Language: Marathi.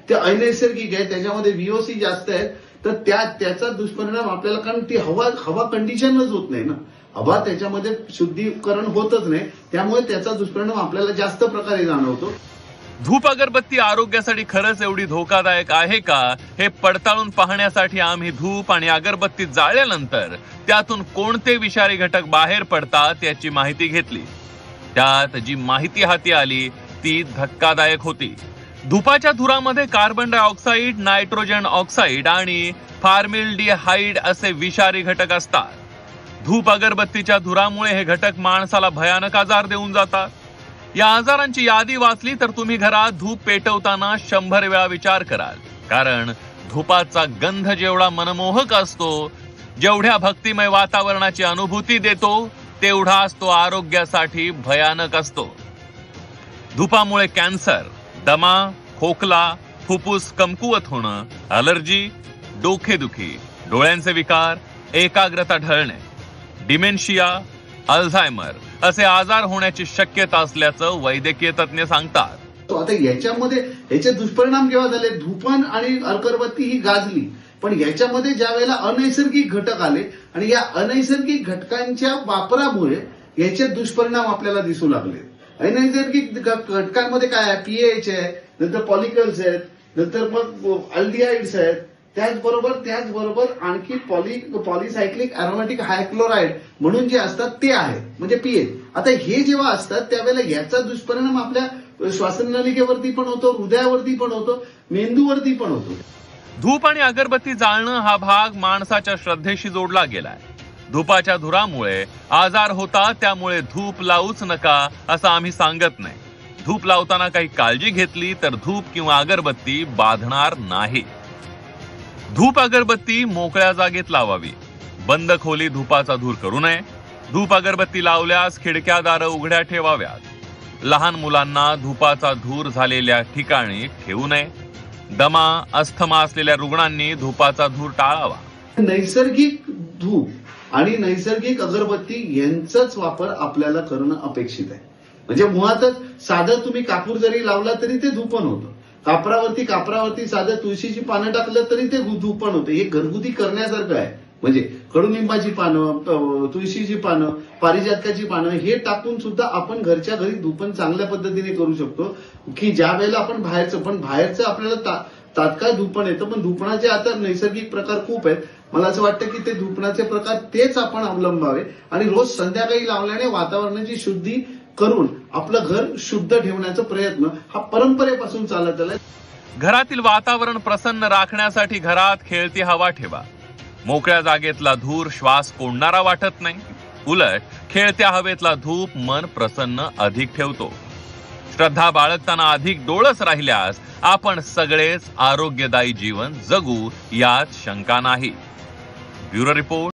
ते अनैसर्गिक आहे, त्याच्यामध्ये व्हीओसी जास्त आहे, तर त्याचा दुष्परिणाम आपल्याला, कारण ती हवा कंडिशनच होत नाही ना, हवा त्याच्यामध्ये शुद्धीकरण होतच नाही, त्यामुळे त्याचा दुष्परिणाम आपल्याला जास्त प्रकारे जाणवतो. धूप अगरबत्ती आरोग्यासाठी खरंच एवढी धोकादायक आहे का, हे पडताळून पाहण्यासाठी आम्ही धूप आणि अगरबत्ती जाळल्यानंतर त्यातून कोणते विषारी घटक बाहेर पडतात याची माहिती घेतली. त्यात जी माहिती हाती आली ती धक्कादायक होती. धुपाच्या धुरामध्ये कार्बन डायऑक्साईड, नायट्रोजन ऑक्साईड आणि फॉर्मल्डिहाइड असे विषारी घटक असतात. धूप अगरबत्तीच्या धुरामुळे हे घटक माणसाला भयानक आजार देऊन जातात. या आजारांची यादी वाचली तर तुम्ही घरात धूप पेटवताना 100 वेळा विचार कराल, कारण धुपाचा गंध जेवढा मनमोहक असतो, जेवढ्या भक्तिमय वातावरणाची अनुभूती देतो, तेवढाच तो आरोग्यासाठी भयानक असतो. धुपामुळे कॅन्सर, दमा, खोकला, फुफ्फुस कमकुवत होणं, अलर्जी, डोकेदुखी, डोळ्यांचे विकार, एकाग्रता ढळणे, डिमेन्शिया, अल्झायमर असे आजार होण्याची शक्यता असल्याचं वैद्यकीय तज्ञ सांगतात. आता याचे दुष्परिणाम केव्हा झाले, धूपन आणि अगरबत्ती ही गाजली, पण याच्यामध्ये ज्या वेळेला अनैसर्गिक घटक आले आणि या अनैसर्गिक घटकांच्या वापरामुळे याचे दुष्परिणाम आपल्याला दिसू लागले. अनैसर्गिक घटकांमध्ये काय आहे, पीएच आहे, नंतर पॉलिकल्स आहेत, नंतर मग अल्डिहाइड्स आहेत, त्याचबरोबर आणखी पॉलिसायक्लिक अरोमॅटिक हायक्लोराइड म्हणून जे असतात ते आहे, म्हणजे पीएच. आता हे जेव्हा असतात त्यावेळेला याचा दुष्परिणाम आपल्या श्वासनलिकेवरती पण होतो, हृदयावरती पण होतो, मेंदूवरती पण होतो. धूप आणि अगरबत्ती जाळणं हा भाग माणसाच्या श्रद्धेशी जोडला गेलाय. धुपाच्या धुरामुळे आजार होतात, त्यामुळे धूप लावूच नका असं आम्ही सांगत नाही. धूप लावताना काही काळजी घेतली तर धूप किंवा अगरबत्ती बाधणार नाही. धूप अगरबत्ती मोकळ्या जागेत लावावी. बंद खोली धुपाचा धूर करू नये. धूप अगरबत्ती लावल्यास खिडक्या दारं उघड्या ठेवाव्यात. लहान मुलांना धुपाचा धूर झालेल्या ठिकाणी ठेवू नये. दमा, अस्थमा असलेल्या रुग्णांनी धुपाचा धूर टाळावा. नैसर्गिक धूप आणि नैसर्गिक अगरबत्ती यांचाच वापर आपल्याला करणं अपेक्षित आहे. म्हणजे मुळातच साधं तुम्ही कापूर जरी लावला तरी ते धूपन होतं. कापरावरती साधं तुळशीची पानं टाकलं तरी ते धूपन होतं. हे घरगुती करण्यासारखं आहे. म्हणजे कडुनिंबाची पानं, तुळशीची पानं, पारिजातकाची पानं हे टाकून सुद्धा आपण घरच्या घरी धूपन चांगल्या पद्धतीने करू शकतो. की ज्या वेळेला आपण बाहेरचं आपल्याला तात्काळ धूपन येतं, पण धूपणाचे आता नैसर्गिक प्रकार खूप आहेत. मला असं वाटतं की ते धूपणाचे प्रकार तेच आपण अवलंबावे आणि रोज संध्याकाळी लावल्याने वातावरणाची शुद्धी करून आपलं घर शुद्ध ठेवण्याचा प्रयत्न हा परंपरेपासून चालत आलाय. घरातील वातावरण प्रसन्न राखण्यासाठी घरात खेळती हवा ठेवा. मोकळ्या जागेतला धूर श्वास कोंडणारा वाटत नाही. उलट खेळत्या हवेतला धूप मन प्रसन्न अधिक ठेवतो. श्रद्धा बाळगताना अधिक डोळस राहिल्यास आपण सगळेच आरोग्यदायी जीवन जगू यात शंका नाही. Bureau report.